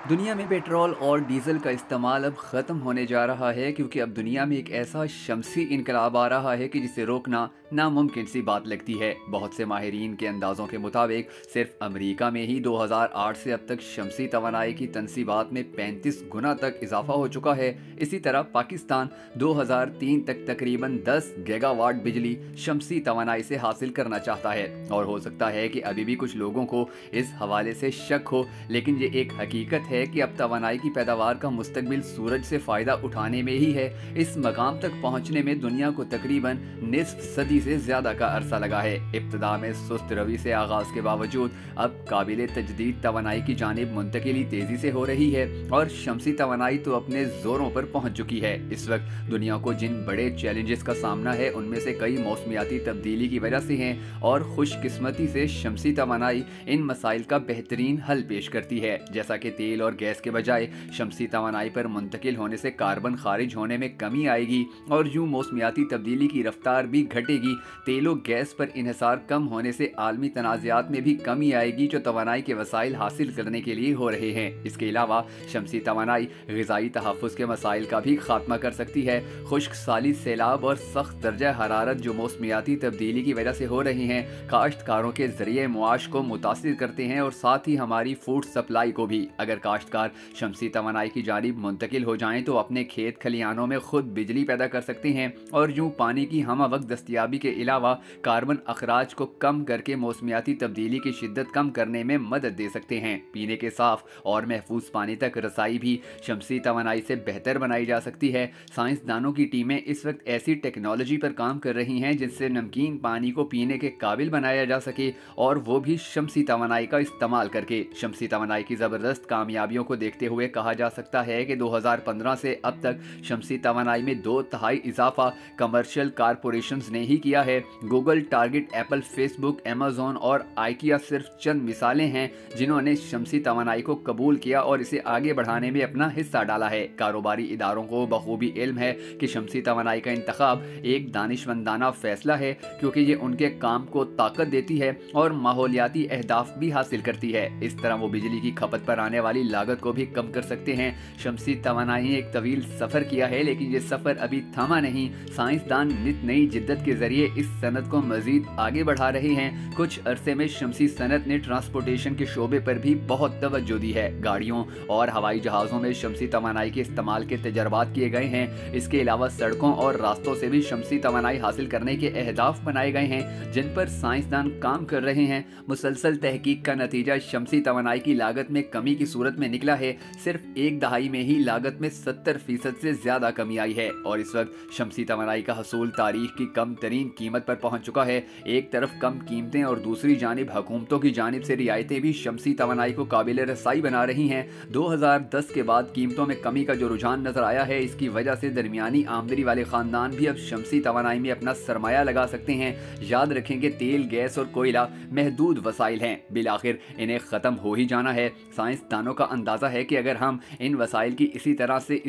दुनिया में पेट्रोल और डीजल का इस्तेमाल अब ख़त्म होने जा रहा है क्योंकि अब दुनिया में एक ऐसा शमसी इनकलाब आ रहा है कि जिसे रोकना नामुमकिन सी बात लगती है। बहुत से माहिरीन के अंदाज़ों के मुताबिक सिर्फ अमेरिका में ही 2008 से अब तक शमसी तवानाई की तनसीबात में 35 गुना तक इजाफा हो चुका है। इसी तरह पाकिस्तान 2003 तक तकरीबन 10 गीगावाट बिजली शमसी तवानाई से हासिल करना चाहता है। और हो सकता है कि अभी भी कुछ लोगों को इस हवाले से शक हो, लेकिन ये एक हकीकत है कि अब तवानाई की पैदावार का मुस्तकबिल सूरज से फ़ायदा उठाने में ही है। इस मकाम तक पहुँचने में दुनिया को तकरीबन निस्फ सदी से ज़्यादा का अरसा लगा है। इब्तदा में सुस्त रवि से आगाज़ के बावजूद अब काबिल तजदीद तवानाई की जानिब मुंतकिली तेज़ी से हो रही है और शमसी तवानाई तो अपने ज़ोरों पर पहुँच चुकी है। इस वक्त दुनिया को जिन बड़े चैलेंजेस का सामना है उनमें से कई मौसमियाती तब्दीली की वजह से हैं और खुशकिस्मती से शमसी तवानाई इन मसाइल का बेहतरीन हल पेश करती है। जैसा कि तेल और गैस के बजाय शमसी तवानाई पर मुंतकिल होने से कार्बन खारिज होने में कमी आएगी और यूँ मौसमियाती तब्दीली की रफ्तार भी घटेगी। तेल और गैस पर इन्हिसार कम होने से आलमी तनाज़ात में भी कमी आएगी जो तवानाई के वसाइल हासिल करने के लिए हो रहे हैं। इसके अलावा शमसी तवानाई ग़िज़ाई तहफ़्फ़ुज़ के मसाइल का भी खात्मा कर सकती है। खुश्क साली, सैलाब और सख्त दर्जा हरारत जो मौसमियाती तब्दीली की वजह से हो रही हैं, काश्तकारों के ज़रिए मुआश को मुतासिर करते हैं और साथ ही हमारी फूड सप्लाई को भी। अगर काश्तकार शमसी तवानाई की जानिब मुंतकिल हो जाएं तो अपने खेत खलियानों में खुद बिजली पैदा कर सकते हैं और यूँ पानी की हम वक्त दस्तियाबी के अलावा कार्बन अखराज को कम करके मौसमियाती तब्दीली की शिद्दत कम करने में मदद दे सकते हैं। पीने के साफ और महफूज पानी तक रसाई भी शमसी तवानाई से बेहतर बनाई जा सकती है। साइंसदानों की टीमें इस वक्त ऐसी टेक्नोलॉजी पर काम कर रही हैं जिनसे नमकीन पानी को पीने के काबिल बनाया जा सके और वो भी शमसी तवानाई का इस्तेमाल करके। शमसी तवानाई की ज़बरदस्त कामयाबियों को देखते हुए कहा जा सकता है कि 2015 से अब तक शमसी तवानाई में 2/3 इजाफा कमर्शियल कारपोरेशंस ने ही किया है। Google, target, Apple, Facebook, Amazon और आइकिया सिर्फ चंद मिसालें हैं जिन्होंने शमसी तवानाई को कबूल किया और इसे आगे बढ़ाने में अपना हिस्सा डाला है। कारोबारी इदारों को बखूबी इल्म है कि शमसी तवानाई का इंतखाब एक दानिशमंदाना फैसला है क्योंकि ये उनके काम को ताकत देती है और माहौलियाती अहदाफ भी हासिल करती है। इस तरह वो बिजली की खपत पर आने वाली लागत को भी कम कर सकते हैं। शमसी तवानाई ने एक तवील सफ़र किया है लेकिन ये सफ़र अभी थमा नहीं। साइंसदान नित नई जिद्दत के जरिए इस सनत को मजीद आगे बढ़ा रहे हैं। कुछ अरसे में शमसी सनत ने ट्रांसपोर्टेशन के शोबे पर भी बहुत तवज्जो दी है। गाड़ियों और हवाई जहाज़ों में शमसी तवानाई के इस्तेमाल के तजर्बात किए गए हैं। इसके अलावा सड़कों और रास्तों से भी शमसी तवानाई हासिल करने के अहदाफ बनाए गए हैं जिन पर साइंसदान काम कर रहे हैं। मुसलसल तहकीक का नतीजा शमसी तवानाई की लागत में कमी की सूरत में निकला है। सिर्फ एक दहाई में ही लागत में 70% से ज़्यादा कमी आई है और इस वक्त शमसी तवानाई का हसूल तारीख की कम तरीन कीमत पर पहुंच चुका है। एक तरफ कम कीमतें और दूसरी जानिब हुकूमतों की जानिब से रियायतें भी शमसी तवानाई को काबिल रसाई बना रही हैं। 2010 के बाद कीमतों में कमी का जो रुझान नजर आया है, इसकी वजह से दरमियानी आमदनी वाले खानदान भी अब शमसी तवानाई में अपना सरमाया लगा सकते हैं। याद रखें कि तेल, गैस और कोयला महदूद वसाइल हैं, बिलाखिर इन्हें ख़त्म हो ही जाना है। साइंसदानों का अंदाज़ा है कि अगर हम इन वसाइल की इसी तरह से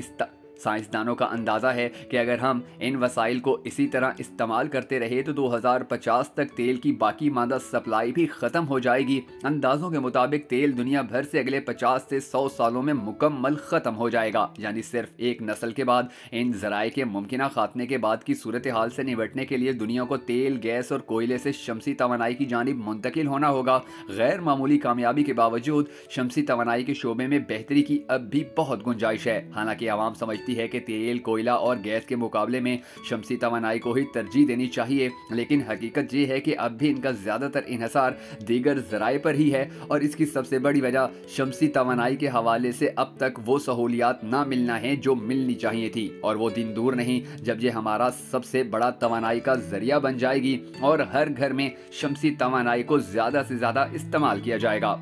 साइंसदानों का अंदाज़ा है कि अगर हम इन वसाइल को इसी तरह इस्तेमाल करते रहे तो 2050 तक तेल की बाकी मादा सप्लाई भी ख़त्म हो जाएगी। अंदाज़ों के मुताबिक तेल दुनिया भर से अगले 50 से 100 सालों में मुकम्मल ख़त्म हो जाएगा। यानी सिर्फ एक नस्ल के बाद इन ज़राए के मुमकिन खात्मे के बाद की सूरत हाल से निपटने के लिए दुनिया को तेल, गैस और कोयले से शमसी तवानाई की जानिब मुंतकिल होना होगा। गैर मामूली कामयाबी के बावजूद शमसी तवानाई के शोबे में बेहतरी की अब भी बहुत गुंजाइश है। हालांकि आवाम समझती है कि तेल, कोयला और गैस के मुकाबले में शमसी तवानाई को ही तरजीह देनी चाहिए, लेकिन हकीकत ये है कि अब भी इनका ज़्यादातर इन्हिसार दीगर ज़राए पर ही है और इसकी सबसे बड़ी वजह शमसी तवानाई के हवाले से अब तक वो सहूलियात ना मिलना है जो मिलनी चाहिए थी। और वो दिन दूर नहीं जब ये हमारा सबसे बड़ा तवानाई का जरिया बन जाएगी और हर घर में शमसी तवानाई को ज़्यादा से ज़्यादा इस्तेमाल किया जाएगा।